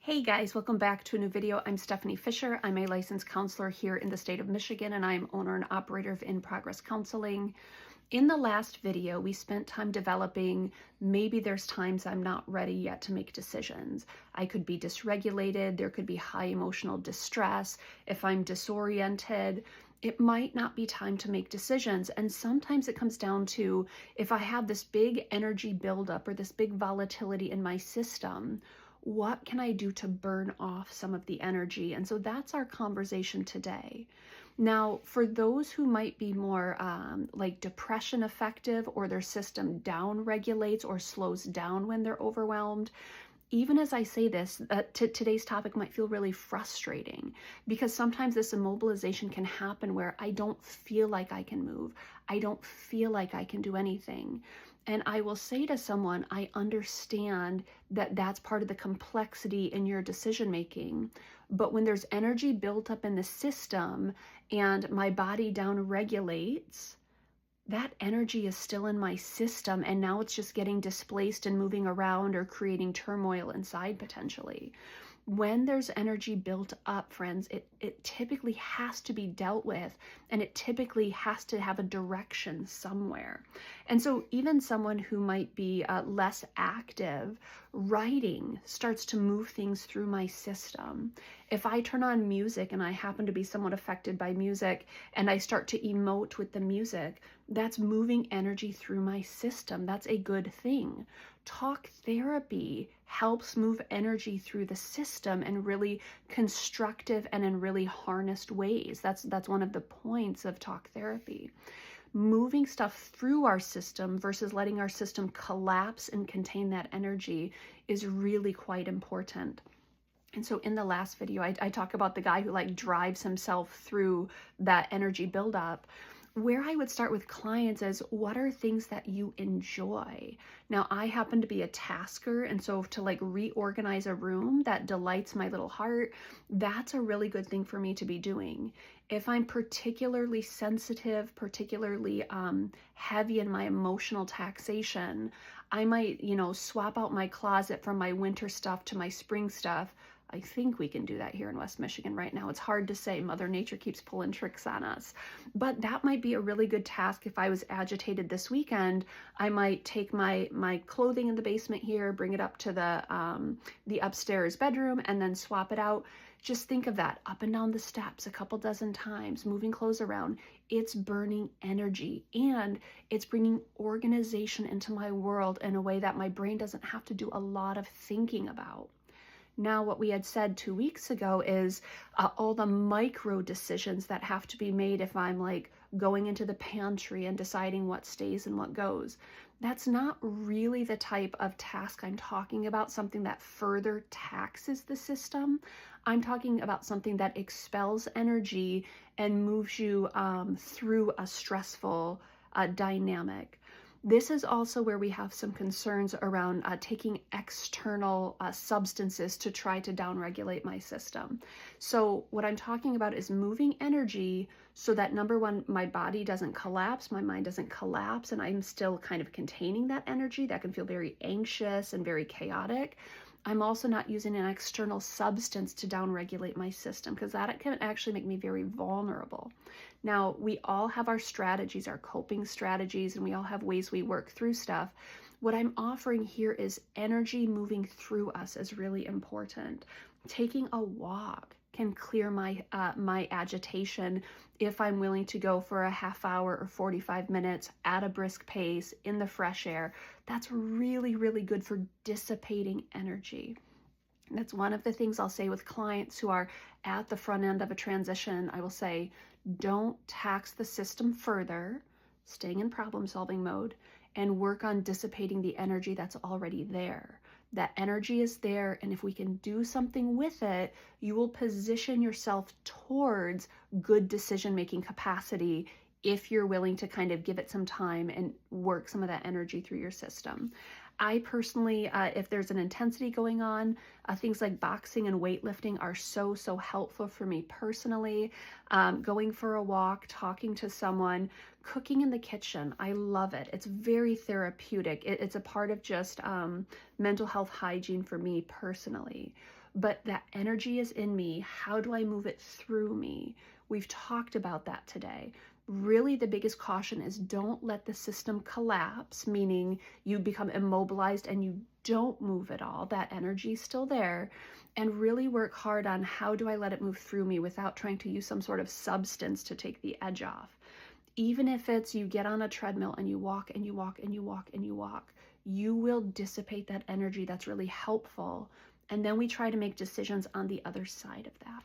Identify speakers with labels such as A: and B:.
A: Hey guys, welcome back to a new video. I'm Stephanie Fisher. I'm a licensed counselor here in the state of Michigan, and I'm owner and operator of In Progress Counseling. In the last video, we spent time developing maybe there's times I'm not ready yet to make decisions. I could be dysregulated. There could be high emotional distress. If I'm disoriented, it might not be time to make decisions. And sometimes it comes down to if I have this big energy buildup or this big volatility in my system, what can I do to burn off some of the energy? And so that's our conversation today. Now, for those who might be more like depression affective, or their system down regulates or slows down when they're overwhelmed, even as I say this, today's topic might feel really frustrating because sometimes this immobilization can happen where I don't feel like I can move. I don't feel like I can do anything. And I will say to someone, I understand that that's part of the complexity in your decision making. But when there's energy built up in the system and my body down regulates, that energy is still in my system, and now it's just getting displaced and moving around or creating turmoil inside potentially. When there's energy built up, friends, it typically has to be dealt with, and it typically has to have a direction somewhere. And so even someone who might be less active, writing starts to move things through my system. If I turn on music and I happen to be somewhat affected by music and I start to emote with the music, that's moving energy through my system. That's a good thing. Talk therapy helps move energy through the system in really constructive and in really harnessed ways. That's one of the points of talk therapy. Moving stuff through our system versus letting our system collapse and contain that energy is really quite important. And so in the last video, I talk about the guy who drives himself through that energy buildup. Where I would start with clients is, what are things that you enjoy? Now, I happen to be a tasker, and so to reorganize a room that delights my little heart, that's a really good thing for me to be doing. If I'm particularly sensitive, particularly heavy in my emotional taxation, I might, swap out my closet from my winter stuff to my spring stuff. I think we can do that here in West Michigan right now. It's hard to say. Mother Nature keeps pulling tricks on us. But that might be a really good task. If I was agitated this weekend, I might take my clothing in the basement here, bring it up to the upstairs bedroom, and then swap it out. Just think of that, up and down the steps a couple dozen times, moving clothes around. It's burning energy, and it's bringing organization into my world in a way that my brain doesn't have to do a lot of thinking about. Now, what we had said 2 weeks ago is all the micro decisions that have to be made if I'm going into the pantry and deciding what stays and what goes. That's not really the type of task I'm talking about, something that further taxes the system. I'm talking about something that expels energy and moves you through a stressful dynamic. This is also where we have some concerns around taking external substances to try to downregulate my system. So what I'm talking about is moving energy so that, number one, my body doesn't collapse, my mind doesn't collapse, and I'm still kind of containing that energy that can feel very anxious and very chaotic. I'm also not using an external substance to downregulate my system, because that can actually make me very vulnerable. Now, we all have our strategies, our coping strategies, and we all have ways we work through stuff. What I'm offering here is energy moving through us is really important. Taking a walk can clear my agitation if I'm willing to go for a half hour or 45 minutes at a brisk pace in the fresh air. That's really, really good for dissipating energy. That's one of the things I'll say with clients who are at the front end of a transition. I will say, don't tax the system further, staying in problem-solving mode, and work on dissipating the energy that's already there. That energy is there, and if we can do something with it, you will position yourself towards good decision-making capacity if you're willing to kind of give it some time and work some of that energy through your system. I personally, if there's an intensity going on, things like boxing and weightlifting are so, so helpful for me personally. Going for a walk, talking to someone, cooking in the kitchen, I love it. It's very therapeutic. It's a part of just mental health hygiene for me personally. But that energy is in me. How do I move it through me? We've talked about that today. Really, the biggest caution is don't let the system collapse, meaning you become immobilized and you don't move at all. That energy is still there. And really work hard on how do I let it move through me without trying to use some sort of substance to take the edge off. Even if it's you get on a treadmill and you walk and you walk and you walk and you walk, you will dissipate that energy that's really helpful. And then we try to make decisions on the other side of that.